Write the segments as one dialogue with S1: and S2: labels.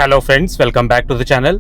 S1: Hello friends, welcome back to the channel.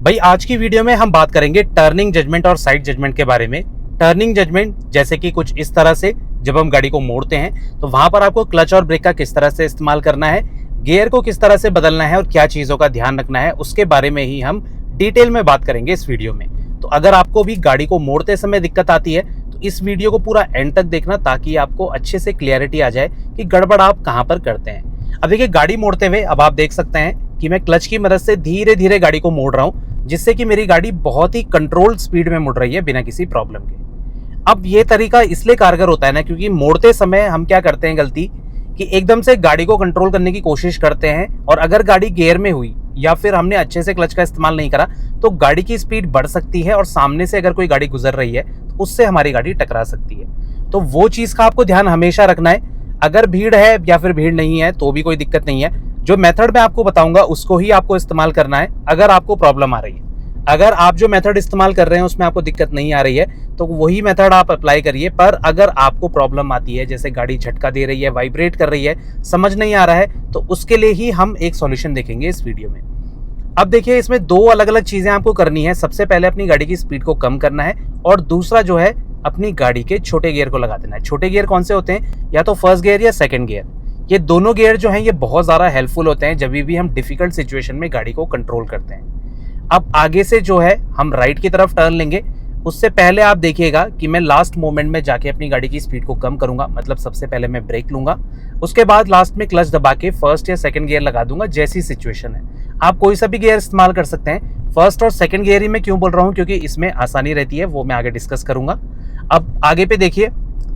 S1: भाई आज की वीडियो में हम बात करेंगे टर्निंग जजमेंट और साइड जजमेंट के बारे में। टर्निंग जजमेंट जैसे कि कुछ इस तरह से, जब हम गाड़ी को मोड़ते हैं तो वहां पर आपको क्लच और ब्रेक का किस तरह से इस्तेमाल करना है, गियर को किस तरह से बदलना है और क्या चीज़ों का ध्यान रखना है, उसके बारे में ही हम डिटेल में बात करेंगे इस वीडियो में। तो अगर आपको भी गाड़ी को मोड़ते समय दिक्कत आती है तो इस वीडियो को पूरा एंड तक देखना, ताकि आपको अच्छे से क्लियरिटी आ जाए कि गड़बड़ आप कहाँ पर करते हैं। अब देखिए, गाड़ी मोड़ते हुए अब आप देख सकते हैं कि मैं क्लच की मदद से धीरे धीरे गाड़ी को मोड़ रहा हूं, जिससे कि मेरी गाड़ी बहुत ही कंट्रोल्ड स्पीड में मुड़ रही है बिना किसी प्रॉब्लम के। अब ये तरीका इसलिए कारगर होता है ना, क्योंकि मोड़ते समय हम क्या करते हैं गलती कि एकदम से गाड़ी को कंट्रोल करने की कोशिश करते हैं, और अगर गाड़ी गियर में हुई या फिर हमने अच्छे से क्लच का इस्तेमाल नहीं करा तो गाड़ी की स्पीड बढ़ सकती है, और सामने से अगर कोई गाड़ी गुजर रही है तो उससे हमारी गाड़ी टकरा सकती है। तो वो चीज़ का आपको ध्यान हमेशा रखना है। अगर भीड़ है या फिर भीड़ नहीं है तो भी कोई दिक्कत नहीं है। जो मेथड मैं आपको बताऊंगा उसको ही आपको इस्तेमाल करना है अगर आपको प्रॉब्लम आ रही है। अगर आप जो मेथड इस्तेमाल कर रहे हैं उसमें आपको दिक्कत नहीं आ रही है तो वही मेथड आप अप्लाई करिए। पर अगर आपको प्रॉब्लम आती है, जैसे गाड़ी झटका दे रही है, वाइब्रेट कर रही है, समझ नहीं आ रहा है, तो उसके लिए ही हम एक सॉल्यूशन देखेंगे इस वीडियो में। अब देखिए, इसमें दो अलग अलग चीजें आपको करनी है। सबसे पहले अपनी गाड़ी की स्पीड को कम करना है, और दूसरा जो है अपनी गाड़ी के छोटे गियर को लगा देना है। छोटे गियर कौन से होते हैं? या तो फर्स्ट गियर या सेकंड गियर। ये दोनों गियर जो हैं ये बहुत ज़्यादा हेल्पफुल होते हैं जब भी हम डिफिकल्ट सिचुएशन में गाड़ी को कंट्रोल करते हैं। अब आगे से जो है हम राइट की तरफ टर्न लेंगे, उससे पहले आप देखिएगा कि मैं लास्ट मोमेंट में जाके अपनी गाड़ी की स्पीड को कम करूंगा। मतलब सबसे पहले मैं ब्रेक लूंगा, उसके बाद लास्ट में क्लच दबा के फर्स्ट या सेकंड गियर लगा दूंगा, जैसी सिचुएशन है। आप कोई सा भी गियर इस्तेमाल कर सकते हैं। फर्स्ट और सेकंड गियर ही मैं क्यों बोल रहा हूँ, क्योंकि इसमें आसानी रहती है, वो मैं आगे डिस्कस करूंगा। अब आगे पे देखिए,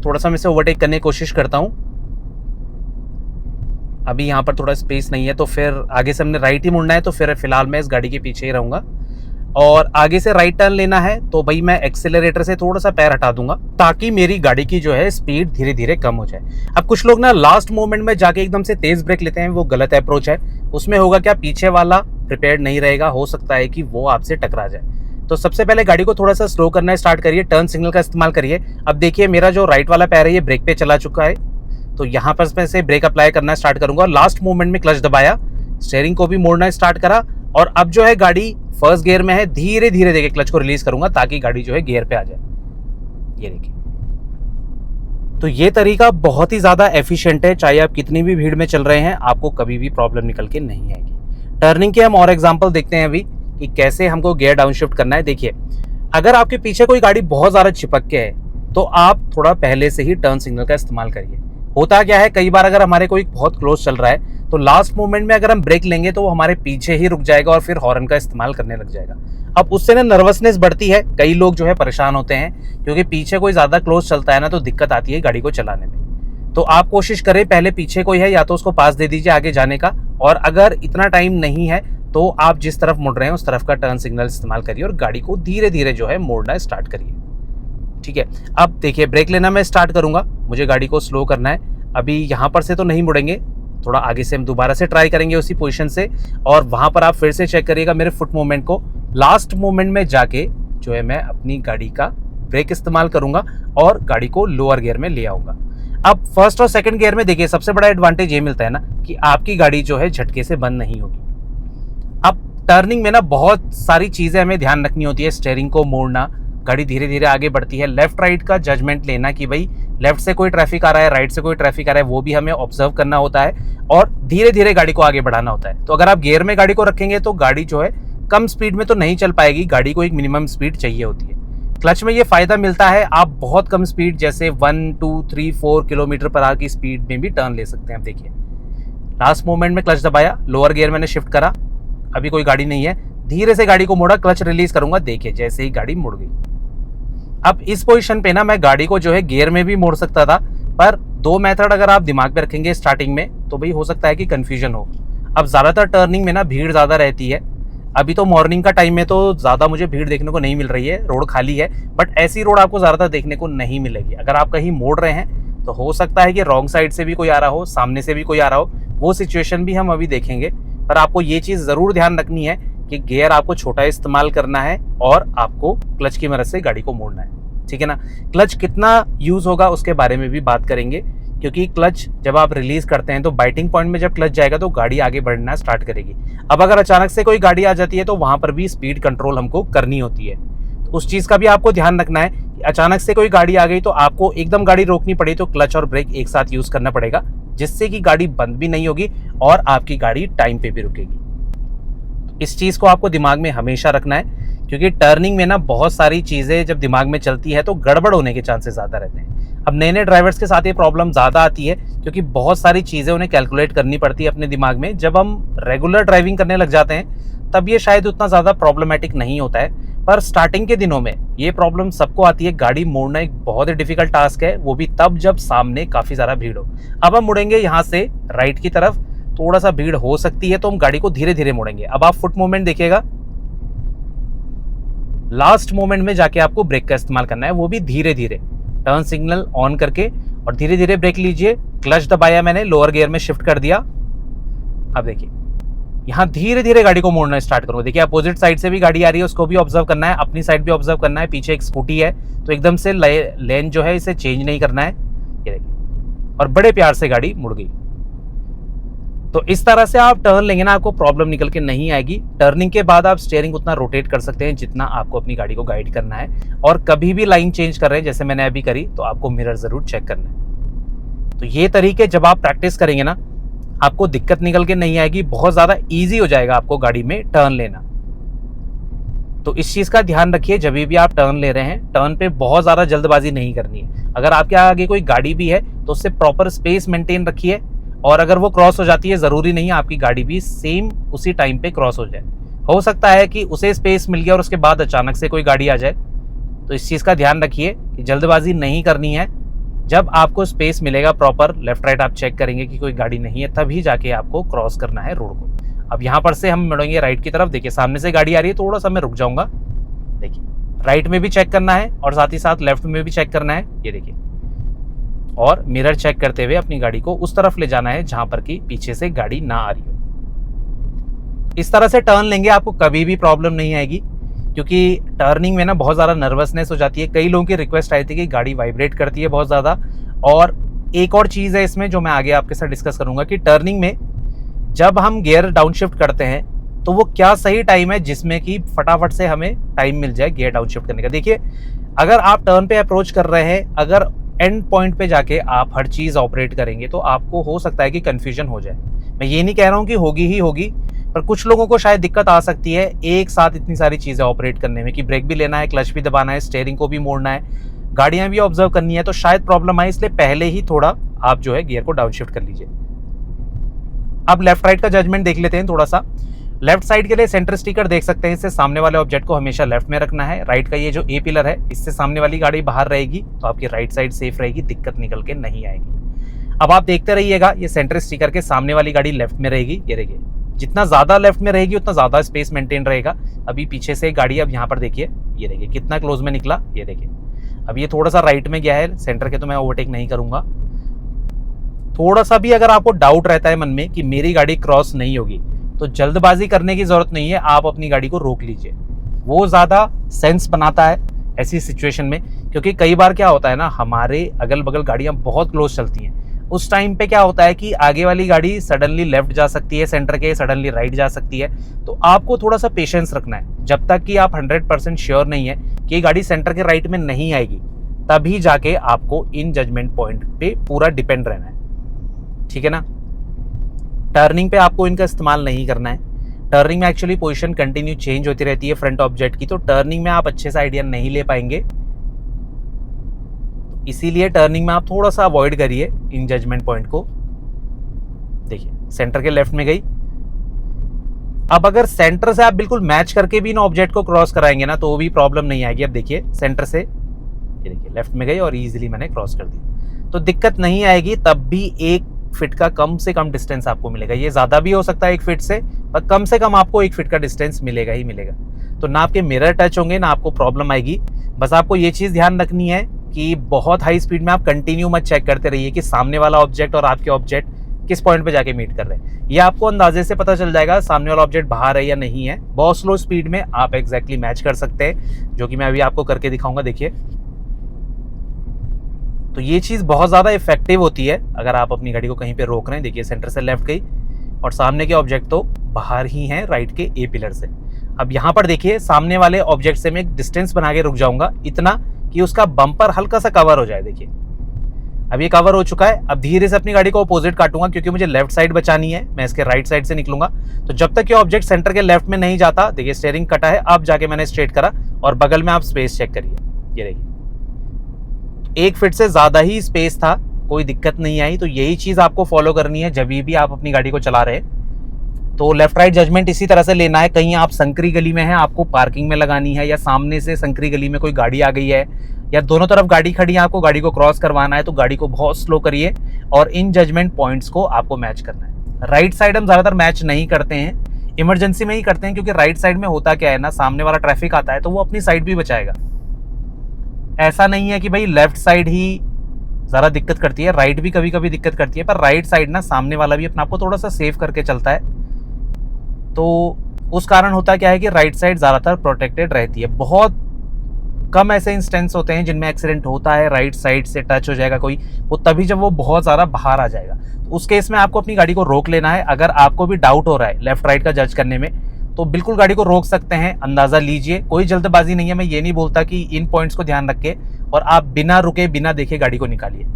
S1: थोड़ा सा मैं इसे ओवरटेक करने की कोशिश करता हूँ। अभी यहाँ पर थोड़ा स्पेस नहीं है, तो फिर आगे से हमने राइट ही मुड़ना है, तो फिर फिलहाल मैं इस गाड़ी के पीछे ही रहूंगा। और आगे से राइट टर्न लेना है तो भाई मैं एक्सेलरेटर से थोड़ा सा पैर हटा दूंगा, ताकि मेरी गाड़ी की जो है स्पीड धीरे धीरे कम हो जाए। अब कुछ लोग ना लास्ट मोमेंट में जाके एकदम से तेज ब्रेक लेते हैं, वो गलत अप्रोच है। उसमें होगा क्या, पीछे वाला प्रिपेयर्ड नहीं रहेगा, हो सकता है कि वो आपसे टकरा जाए। तो सबसे पहले गाड़ी को थोड़ा सा स्लो करना स्टार्ट करिए, टर्न सिग्नल का इस्तेमाल करिए। अब देखिए, मेरा जो राइट वाला पैर है ये ब्रेक पे चला चुका है, तो यहाँ पर मैं से ब्रेक अप्लाई करना स्टार्ट करूंगा। लास्ट मोमेंट में क्लच दबाया, स्टीयरिंग को भी मोड़ना स्टार्ट करा, और अब जो है गाड़ी फर्स्ट गियर में है, धीरे धीरे देखिए क्लच को रिलीज करूंगा ताकि गाड़ी जो है गियर पे आ जाए। ये देखिए, तो ये तरीका बहुत ही ज्यादा एफिशिएंट है। चाहे आप कितनी भी भीड़ में चल रहे हैं, आपको कभी भी प्रॉब्लम निकल के नहीं आएगी। टर्निंग के हम और एग्जांपल देखते हैं अभी कि कैसे हमको गियर डाउन शिफ्ट करना है। देखिए, अगर आपके पीछे कोई गाड़ी बहुत ज्यादा चिपक के है तो आप थोड़ा पहले से ही टर्न सिग्नल का इस्तेमाल करिए। होता क्या है, कई बार अगर हमारे कोई बहुत क्लोज चल रहा है तो लास्ट मोमेंट में अगर हम ब्रेक लेंगे तो वो हमारे पीछे ही रुक जाएगा और फिर हॉर्न का इस्तेमाल करने लग जाएगा। अब उससे ना नर्वसनेस बढ़ती है, कई लोग जो है परेशान होते हैं, क्योंकि पीछे कोई ज्यादा क्लोज चलता है ना तो दिक्कत आती है गाड़ी को चलाने में। तो आप कोशिश करें, पहले पीछे कोई है या तो उसको पास दे दीजिए आगे जाने का, और अगर इतना टाइम नहीं है तो आप जिस तरफ मुड़ रहे हैं उस तरफ का टर्न सिग्नल इस्तेमाल करिए और गाड़ी को धीरे धीरे जो है मोड़ना स्टार्ट करिए। ठीक है, अब देखिए ब्रेक लेना मैं स्टार्ट करूंगा, मुझे गाड़ी को स्लो करना है। अभी यहाँ पर से तो नहीं मुड़ेंगे, थोड़ा आगे से हम दोबारा से ट्राई करेंगे उसी पोजीशन से, और वहां पर आप फिर से चेक करिएगा मेरे फुट मूवमेंट को। लास्ट मोमेंट में जाके जो है मैं अपनी गाड़ी का ब्रेक इस्तेमाल करूंगा और गाड़ी को लोअर गियर में ले आऊंगा। अब फर्स्ट और सेकंड गियर में देखिए सबसे बड़ा एडवांटेज ये मिलता है ना कि आपकी गाड़ी जो है झटके से बंद नहीं होगी। अब टर्निंग में ना बहुत सारी चीजें हमें ध्यान रखनी होती है। स्टीयरिंग को मोड़ना, गाड़ी धीरे धीरे आगे बढ़ती है, लेफ्ट राइट का जजमेंट लेना कि भाई लेफ्ट से कोई ट्रैफिक आ रहा है, राइट से कोई ट्रैफिक आ रहा है, वो भी हमें ऑब्जर्व करना होता है, और धीरे धीरे गाड़ी को आगे बढ़ाना होता है। तो अगर आप गियर में गाड़ी को रखेंगे तो गाड़ी जो है कम स्पीड में तो नहीं चल पाएगी, गाड़ी को एक मिनिमम स्पीड चाहिए होती है। क्लच में ये फायदा मिलता है, आप बहुत कम स्पीड जैसे 1, 2, 3, 4 किलोमीटर पर आवर की स्पीड में भी टर्न ले सकते हैं। आप देखिए, लास्ट मोमेंट में क्लच दबाया, लोअर गियर मैंने शिफ्ट करा, अभी कोई गाड़ी नहीं है, धीरे से गाड़ी को मोड़ा, क्लच रिलीज करूंगा, देखिए जैसे ही गाड़ी मुड़ गई। अब इस पोजीशन पे ना मैं गाड़ी को जो है गियर में भी मोड़ सकता था, पर दो मेथड अगर आप दिमाग में रखेंगे स्टार्टिंग में तो भाई हो सकता है कि कंफ्यूजन हो। अब ज्यादातर टर्निंग में ना भीड़ ज्यादा रहती है। अभी तो मॉर्निंग का टाइम में तो ज्यादा मुझे भीड़ देखने को नहीं मिल रही है, रोड खाली है, बट ऐसी रोड आपको ज्यादातर देखने को नहीं मिलेगी। अगर आप कहीं मोड़ रहे हैं तो हो सकता है कि रॉन्ग साइड से भी कोई आ रहा हो, सामने से भी कोई आ रहा हो, वो सिचुएशन भी हम अभी देखेंगे। पर आपको ये चीज जरूर ध्यान रखनी है कि गियर आपको छोटा इस्तेमाल करना है और आपको क्लच की मदद से गाड़ी को मोड़ना है। ठीक है ना। क्लच कितना यूज होगा उसके बारे में भी बात करेंगे, क्योंकि क्लच जब आप रिलीज करते हैं तो बाइटिंग पॉइंट में जब क्लच जाएगा तो गाड़ी आगे बढ़ना स्टार्ट करेगी। अब अगर अचानक से कोई गाड़ी आ जाती है तो वहां पर भी स्पीड कंट्रोल हमको करनी होती है। तो उस चीज का भी आपको ध्यान रखना है कि अचानक से कोई गाड़ी आ गई तो आपको एकदम गाड़ी रोकनी पड़ी तो क्लच और ब्रेक एक साथ यूज करना पड़ेगा, जिससे कि गाड़ी बंद भी नहीं होगी और आपकी गाड़ी टाइम पे भी रुकेगी। इस चीज को आपको दिमाग में हमेशा रखना है, क्योंकि टर्निंग में ना बहुत सारी चीजें जब दिमाग में चलती है तो गड़बड़ होने के चांसेस ज्यादा रहते हैं। अब नए नए ड्राइवर्स के साथ ये प्रॉब्लम ज्यादा आती है, क्योंकि बहुत सारी चीजें उन्हें कैलकुलेट करनी पड़ती है अपने दिमाग में। जब हम रेगुलर ड्राइविंग करने लग जाते हैं तब ये शायद उतना ज्यादा प्रॉब्लमेटिक नहीं होता है, पर स्टार्टिंग के दिनों में ये प्रॉब्लम सबको आती है। गाड़ी मोड़ना एक बहुत ही डिफिकल्ट टास्क है, वो भी तब जब सामने काफी सारा भीड़ हो। अब हम मुड़ेंगे यहाँ से राइट की तरफ, थोड़ा सा भीड़ हो सकती है तो हम गाड़ी को धीरे धीरे मोड़ेंगे। अब आप फुट मूवमेंट देखिएगा, लास्ट मोमेंट में जाके आपको ब्रेक का इस्तेमाल करना है, वो भी धीरे धीरे। टर्न सिग्नल ऑन करके और धीरे धीरे ब्रेक लीजिए। क्लच दबाया मैंने, लोअर गियर में शिफ्ट कर दिया। अब देखिए यहाँ धीरे धीरे गाड़ी को मोड़ना स्टार्ट करो। देखिए अपोजिट साइड से भी गाड़ी आ रही है, उसको भी ऑब्जर्व करना है, अपनी साइड भी ऑब्जर्व करना है। पीछे एक स्कूटी है तो एकदम से लेन जो है इसे चेंज नहीं करना है। ये देखिए, और बड़े प्यार से गाड़ी मुड़ गई। तो इस तरह से आप टर्न लेंगे ना, आपको प्रॉब्लम निकल के नहीं आएगी। टर्निंग के बाद आप स्टीयरिंग उतना रोटेट कर सकते हैं जितना आपको अपनी गाड़ी को गाइड करना है। और कभी भी लाइन चेंज कर रहे हैं जैसे मैंने अभी करी तो आपको मिरर जरूर चेक करना है। तो ये तरीके जब आप प्रैक्टिस करेंगे ना, आपको दिक्कत निकल के नहीं आएगी, बहुत ज्यादा ईजी हो जाएगा आपको गाड़ी में टर्न लेना। तो इस चीज का ध्यान रखिए, जब भी आप टर्न ले रहे हैं टर्न पे बहुत ज्यादा जल्दबाजी नहीं करनी है। अगर आपके आगे कोई गाड़ी भी है तो उससे प्रॉपर स्पेस मेंटेन रखिए, और अगर वो क्रॉस हो जाती है जरूरी नहीं है आपकी गाड़ी भी सेम उसी टाइम पे क्रॉस हो जाए। हो सकता है कि उसे स्पेस मिल गया और उसके बाद अचानक से कोई गाड़ी आ जाए। तो इस चीज का ध्यान रखिए कि जल्दबाजी नहीं करनी है। जब आपको स्पेस मिलेगा प्रॉपर लेफ्ट राइट आप चेक करेंगे कि कोई गाड़ी नहीं है, तभी जाके आपको क्रॉस करना है रोड को। अब यहाँ पर से हम मुड़ेंगे राइट की तरफ। देखिए सामने से गाड़ी आ रही है, थोड़ा सा मैं रुक जाऊंगा। देखिए राइट में भी चेक करना है और साथ ही साथ लेफ्ट में भी चेक करना है। ये देखिए, और मिरर चेक करते हुए अपनी गाड़ी को उस तरफ ले जाना है जहां पर कि पीछे से गाड़ी ना आ रही हो। इस तरह से टर्न लेंगे आपको कभी भी प्रॉब्लम नहीं आएगी, क्योंकि टर्निंग में ना बहुत ज़्यादा नर्वसनेस हो जाती है। कई लोगों की रिक्वेस्ट आई थी कि गाड़ी वाइब्रेट करती है बहुत ज़्यादा। और एक और चीज़ है इसमें जो मैं आगे आपके साथ डिस्कस करूंगा कि टर्निंग में जब हम गियर डाउन शिफ्ट करते हैं तो वो क्या सही टाइम है जिसमें कि फटाफट से हमें टाइम मिल जाए गियर डाउन शिफ्ट करने का। देखिए अगर आप टर्न पे अप्रोच कर रहे हैं, अगर एंड पॉइंट पे जाके आप हर चीज़ ऑपरेट करेंगे तो आपको हो सकता है कि कन्फ्यूजन हो जाए। मैं ये नहीं कह रहा हूँ कि होगी ही होगी, पर कुछ लोगों को शायद दिक्कत आ सकती है एक साथ इतनी सारी चीज़ें ऑपरेट करने में, कि ब्रेक भी लेना है, क्लच भी दबाना है, स्टीयरिंग को भी मोड़ना है, गाड़ियाँ भी ऑब्जर्व करनी है, तो शायद प्रॉब्लम आए। इसलिए पहले ही थोड़ा आप जो है गियर को डाउन शिफ्ट कर लीजिए। अब लेफ्ट राइट का जजमेंट देख लेते हैं थोड़ा सा। लेफ्ट साइड के लिए सेंटर स्टिकर देख सकते हैं, इससे सामने वाले ऑब्जेक्ट को हमेशा लेफ्ट में रखना है। राइट का ये जो ए पिलर है, इससे सामने वाली गाड़ी बाहर रहेगी तो आपकी राइट साइड सेफ रहेगी, दिक्कत निकल के नहीं आएगी। अब आप देखते रहिएगा, ये सेंटर स्टिकर के सामने वाली गाड़ी लेफ्ट में रहेगी। ये देखिए, जितना ज्यादा लेफ्ट में रहेगी उतना ज्यादा स्पेस मेंटेन रहेगा। अभी पीछे से गाड़ी, अब यहाँ पर देखिए, ये देखिए कितना क्लोज में निकला। ये देखिए अब ये थोड़ा सा राइट में गया है सेंटर के, तो मैं ओवरटेक नहीं करूंगा। थोड़ा सा भी अगर आपको डाउट रहता है मन में कि मेरी गाड़ी क्रॉस नहीं होगी, तो जल्दबाजी करने की जरूरत नहीं है, आप अपनी गाड़ी को रोक लीजिए। वो ज्यादा सेंस बनाता है ऐसी सिचुएशन में, क्योंकि कई बार क्या होता है ना, हमारे अगल बगल गाड़ियां बहुत क्लोज चलती हैं। उस टाइम पे क्या होता है कि आगे वाली गाड़ी सडनली लेफ्ट जा सकती है सेंटर के, सडनली राइट जा सकती है। तो आपको थोड़ा सा पेशेंस रखना है, जब तक कि आप 100% श्योर नहीं है कि गाड़ी सेंटर के राइट में नहीं आएगी, तभी जाके आपको इन जजमेंट पॉइंट पे पूरा डिपेंड रहना है, ठीक है ना। टर्निंग पे आपको इनका इस्तेमाल नहीं करना है। टर्निंग में एक्चुअली पोजीशन कंटिन्यू चेंज होती रहती है फ्रंट ऑब्जेक्ट की, तो टर्निंग में आप अच्छे से आइडिया नहीं ले पाएंगे। इसीलिए टर्निंग में आप थोड़ा सा अवॉइड करिए इन जजमेंट पॉइंट को। देखिए सेंटर के लेफ्ट में गई। अब अगर सेंटर से आप बिल्कुल मैच करके भी इन ऑब्जेक्ट को क्रॉस कराएंगे ना, तो वो भी प्रॉब्लम नहीं आएगी। अब देखिए सेंटर से, ये देखिए लेफ्ट में गई और इजीली मैंने क्रॉस कर दी, तो दिक्कत नहीं आएगी। तब भी 1 फीट का कम से कम डिस्टेंस आपको मिलेगा। ये ज्यादा भी हो सकता है 1 फीट से, पर कम से कम आपको 1 फीट का डिस्टेंस मिलेगा ही मिलेगा। तो ना आपके मिरर टच होंगे, ना आपको प्रॉब्लम आएगी। बस आपको ये चीज ध्यान रखनी है कि बहुत हाई स्पीड में आप कंटिन्यू मत चेक करते रहिए कि सामने वाला ऑब्जेक्ट और आपके ऑब्जेक्ट किस पॉइंट पे जाके मीट कर रहे हैं। ये आपको अंदाजे से पता चल जाएगा सामने वाला ऑब्जेक्ट बाहर है या नहीं है। बहुत स्लो स्पीड में आप एग्जैक्टली मैच कर सकते हैं, जो कि मैं अभी आपको करके दिखाऊंगा। देखिए तो ये चीज़ बहुत ज़्यादा इफेक्टिव होती है अगर आप अपनी गाड़ी को कहीं पे रोक रहे हैं। देखिए सेंटर से लेफ्ट गई और सामने के ऑब्जेक्ट तो बाहर ही हैं राइट के ए पिलर से। अब यहाँ पर देखिए सामने वाले ऑब्जेक्ट से मैं एक डिस्टेंस बना के रुक जाऊंगा, इतना कि उसका बम्पर हल्का सा कवर हो जाए। देखिए अब ये कवर हो चुका है। अब धीरे से अपनी गाड़ी को अपोजिट काटूंगा क्योंकि मुझे लेफ्ट साइड बचानी है, मैं इसके राइट साइड से निकलूंगा। तो जब तक ये ऑब्जेक्ट सेंटर के लेफ्ट में नहीं जाता, देखिए स्टीयरिंग कटा है, अब जाके मैंने स्ट्रेट करा और बगल में आप स्पेस चेक करिए, ये देखिए 1 फीट से ज्यादा ही स्पेस था, कोई दिक्कत नहीं आई। तो यही चीज आपको फॉलो करनी है जब भी आप अपनी गाड़ी को चला रहे हैं। तो लेफ्ट राइट जजमेंट इसी तरह से लेना है। कहीं आप संकरी गली में हैं, आपको पार्किंग में लगानी है, या सामने से संकरी गली में कोई गाड़ी आ गई है, या दोनों तरफ गाड़ी खड़ी है, आपको गाड़ी को क्रॉस करवाना है, तो गाड़ी को बहुत स्लो करिए और इन जजमेंट पॉइंट्स को आपको मैच करना है। राइट साइड हम ज़्यादातर मैच नहीं करते हैं, इमरजेंसी में ही करते हैं, क्योंकि राइट साइड में होता क्या है ना, सामने वाला ट्रैफिक आता है तो वो अपनी साइड भी बचाएगा। ऐसा नहीं है कि भाई लेफ्ट साइड ही ज़्यादा दिक्कत करती है, राइट भी कभी कभी दिक्कत करती है, पर राइट साइड ना सामने वाला भी अपने आप को थोड़ा सा सेव करके चलता है। तो उस कारण होता क्या है कि राइट साइड ज़्यादातर प्रोटेक्टेड रहती है। बहुत कम ऐसे इंस्टेंस होते हैं जिनमें एक्सीडेंट होता है, राइट साइड से टच हो जाएगा कोई, वो तभी जब वो बहुत ज़्यादा बाहर आ जाएगा। तो उस केस में आपको अपनी गाड़ी को रोक लेना है। अगर आपको भी डाउट हो रहा है लेफ्ट राइट का जज करने में, तो बिल्कुल गाड़ी को रोक सकते हैं, अंदाज़ा लीजिए, कोई जल्दबाजी नहीं है। मैं ये नहीं बोलता कि इन पॉइंट्स को ध्यान रख के और आप बिना रुके बिना देखे गाड़ी को निकालिए।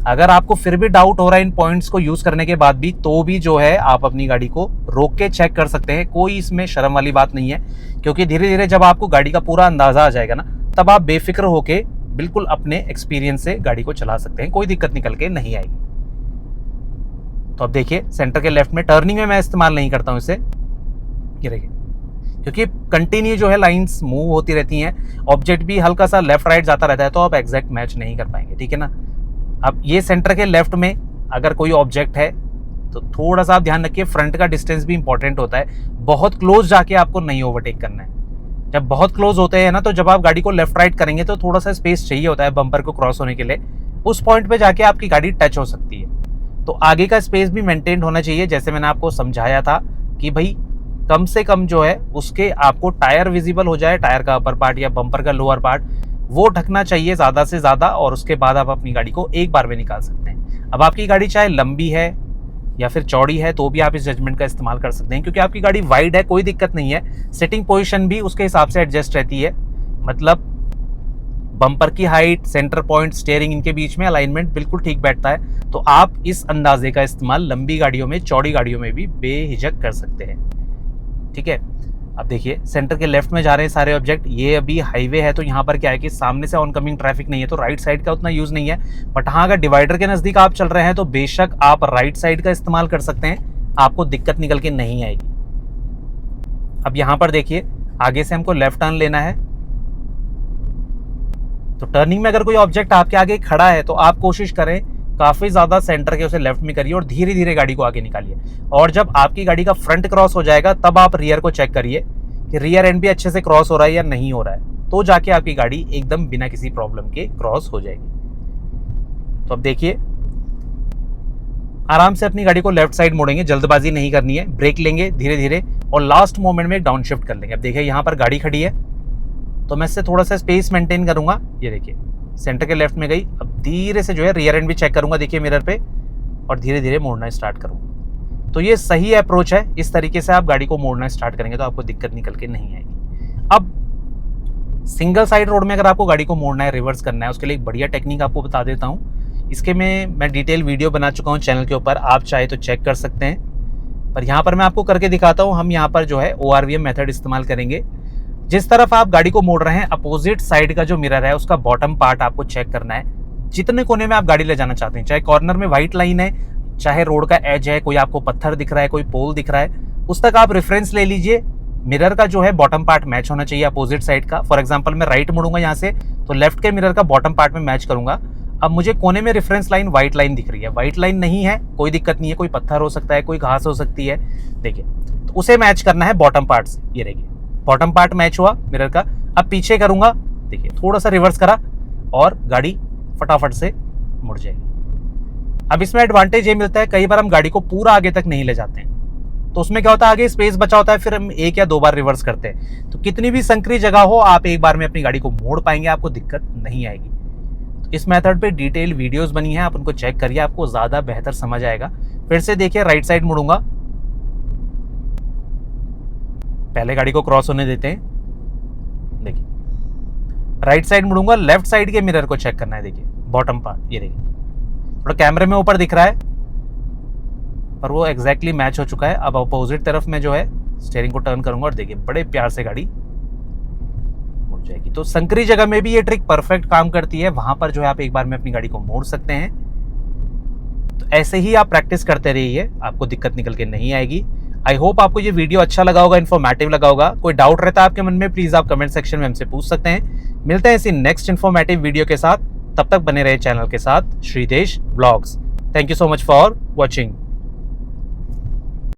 S1: अगर आपको फिर भी डाउट हो रहा है इन पॉइंट्स को यूज़ करने के बाद भी, तो भी जो है आप अपनी गाड़ी को रोक के चेक कर सकते हैं। कोई इसमें शर्म वाली बात नहीं है, क्योंकि धीरे धीरे जब आपको गाड़ी का पूरा अंदाज़ा आ जाएगा ना, तब आप बेफिक्र होके बिल्कुल अपने एक्सपीरियंस से गाड़ी को चला सकते हैं, कोई दिक्कत निकल के नहीं आएगी। तो अब देखिए सेंटर के लेफ्ट में टर्निंग में मैं इस्तेमाल नहीं करता हूँ इसे, ये देखिए, क्योंकि कंटिन्यू जो है लाइंस मूव होती रहती हैं, ऑब्जेक्ट भी हल्का सा लेफ्ट राइट जाता रहता है, तो आप एग्जैक्ट मैच नहीं कर पाएंगे, ठीक है ना। अब ये सेंटर के लेफ्ट में अगर कोई ऑब्जेक्ट है तो थोड़ा सा आप ध्यान रखिए, फ्रंट का डिस्टेंस भी इंपॉर्टेंट होता है। बहुत क्लोज जाके आपको नहीं ओवरटेक करना है। जब बहुत क्लोज होते हैं ना, तो जब आप गाड़ी को लेफ्ट राइट करेंगे तो थोड़ा सा स्पेस चाहिए होता है बम्पर को क्रॉस होने के लिए। उस पॉइंट पे जाके आपकी गाड़ी टच हो सकती है। तो आगे का स्पेस भी मेंटेन होना चाहिए, जैसे मैंने आपको समझाया था कि भाई कम से कम जो है उसके आपको टायर विजिबल हो जाए, टायर का अपर पार्ट या बम्पर का लोअर पार्ट, वो ढकना चाहिए ज़्यादा से ज़्यादा, और उसके बाद आप अपनी गाड़ी को एक बार में निकाल सकते हैं। अब आपकी गाड़ी चाहे लंबी है या फिर चौड़ी है, तो भी आप इस जजमेंट का इस्तेमाल कर सकते हैं, क्योंकि आपकी गाड़ी वाइड है, कोई दिक्कत नहीं है। सिटिंग पोजीशन भी उसके हिसाब से एडजस्ट रहती है, मतलब बम्पर की हाइट, सेंटर पॉइंट, स्टीयरिंग, इनके बीच में अलाइनमेंट बिल्कुल ठीक बैठता है। तो आप इस अंदाजे का इस्तेमाल लंबी गाड़ियों में, चौड़ी गाड़ियों में भी बेहिचक कर सकते हैं, ठीक है। अब देखिए सेंटर के लेफ्ट में जा रहे हैं सारे ऑब्जेक्ट। ये अभी हाईवे है, तो यहाँ पर क्या है कि सामने से ऑनकमिंग ट्रैफिक नहीं है, तो राइट साइड का उतना यूज़ नहीं है। बट हाँ, अगर डिवाइडर के नज़दीक आप चल रहे हैं तो बेशक आप राइट साइड का इस्तेमाल कर सकते हैं, आपको दिक्कत निकल के नहीं आएगी। अब यहाँ पर देखिए आगे से हमको लेफ्ट टर्न लेना है, तो टर्निंग में अगर कोई ऑब्जेक्ट आपके आगे खड़ा है तो आप कोशिश करें काफ़ी ज़्यादा सेंटर के उसे लेफ्ट में करिए और धीरे धीरे गाड़ी को आगे निकालिए। और जब आपकी गाड़ी का फ्रंट क्रॉस हो जाएगा, तब आप रियर को चेक करिए कि रियर एंड भी अच्छे से क्रॉस हो रहा है या नहीं हो रहा है, तो जाके आपकी गाड़ी एकदम बिना किसी प्रॉब्लम के क्रॉस हो जाएगी। तो अब देखिए आराम से अपनी गाड़ी को लेफ्ट साइड मोड़ेंगे, जल्दबाजी नहीं करनी है, ब्रेक लेंगे धीरे धीरे और लास्ट मोमेंट में डाउन शिफ्ट कर लेंगे। अब देखिए यहाँ पर गाड़ी खड़ी है, तो मैं इससे थोड़ा सा स्पेस मेंटेन करूंगा। ये देखिए सेंटर के लेफ्ट में गई, अब धीरे से जो है रियर एंड भी चेक करूंगा, देखिए मिरर पे, और धीरे धीरे मोड़ना स्टार्ट करूंगा। तो ये सही अप्रोच है, इस तरीके से आप गाड़ी को मोड़ना स्टार्ट करेंगे तो आपको दिक्कत निकल के नहीं आएगी। अब सिंगल साइड रोड में अगर आपको गाड़ी को मोड़ना है, रिवर्स करना है, उसके लिए एक बढ़िया टेक्निक आपको बता देता हूँ। इसके में मैं डिटेल वीडियो बना चुका हूँ चैनल के ऊपर, आप चाहे तो चेक कर सकते हैं, पर यहाँ पर मैं आपको करके दिखाता हूँ। हम यहाँ पर जो है ORVM मेथड इस्तेमाल करेंगे। जिस तरफ आप गाड़ी को मोड़ रहे हैं, अपोजिट साइड का जो मिरर है उसका बॉटम पार्ट आपको चेक करना है। जितने कोने में आप गाड़ी ले जाना चाहते हैं, चाहे कॉर्नर में व्हाइट लाइन है, चाहे रोड का एज है, कोई आपको पत्थर दिख रहा है, कोई पोल दिख रहा है, उस तक आप रेफरेंस ले लीजिए। मिरर का जो है बॉटम पार्ट मैच होना चाहिए अपोजिट साइड का। फॉर एग्जांपल मैं राइट मुड़ूंगा यहाँ से, तो लेफ्ट के मिरर का बॉटम पार्ट में मैच करूंगा। अब मुझे कोने में रेफरेंस लाइन व्हाइट लाइन दिख रही है, व्हाइट लाइन नहीं है, कोई दिक्कत नहीं है, कोई पत्थर हो सकता है, कोई घास हो सकती है, देखिए, तो उसे मैच करना है बॉटम पार्ट से। ये देखिए बॉटम पार्ट मैच हुआ मिरर का। अब पीछे करूंगा, देखिए थोड़ा सा रिवर्स करा और गाड़ी फटाफट से मुड़ जाएगी। अब इसमें एडवांटेज ये मिलता है, कई बार हम गाड़ी को पूरा आगे तक नहीं ले जाते हैं, तो उसमें क्या होता है, आगे स्पेस बचा होता है, फिर हम 1 या 2 बार रिवर्स करते हैं। तो कितनी भी संकरी जगह हो, आप एक बार में अपनी गाड़ी को मोड़ पाएंगे, आपको दिक्कत नहीं आएगी। तो इस मेथड पे डिटेल वीडियोस बनी है, आप उनको चेक करिए, आपको ज़्यादा बेहतर समझ आएगा। फिर से देखिए, राइट साइड मुड़ूंगा, पहले गाड़ी को क्रॉस होने देते हैं। देखिए राइट साइड मुड़ूंगा, लेफ्ट साइड के मिरर को चेक करना है। देखिए बॉटम पार्ट, ये देखिए थोड़ा कैमरे में ऊपर दिख रहा है पर वो एग्जैक्टली मैच हो चुका है। अब अपोजिट तरफ में जो है स्टीयरिंग को टर्न करूंगा और देखिए बड़े प्यार से गाड़ी मुड़ जाएगी। तो संकरी जगह में भी ये ट्रिक परफेक्ट काम करती है, वहां पर जो है आप एक बार में अपनी गाड़ी को मोड़ सकते हैं। तो ऐसे ही आप प्रैक्टिस करते रहिए, आपको दिक्कत निकल के नहीं आएगी। आई होप आपको ये वीडियो अच्छा लगा होगा, इन्फॉर्मेटिव लगा होगा। कोई डाउट रहता है आपके मन में, प्लीज आप कमेंट सेक्शन में हमसे पूछ सकते हैं। मिलते हैं इसी नेक्स्ट इन्फॉर्मेटिव वीडियो के साथ, तब तक बने रहे चैनल के साथ, Shridesh vlogs. Thank you so much for watching.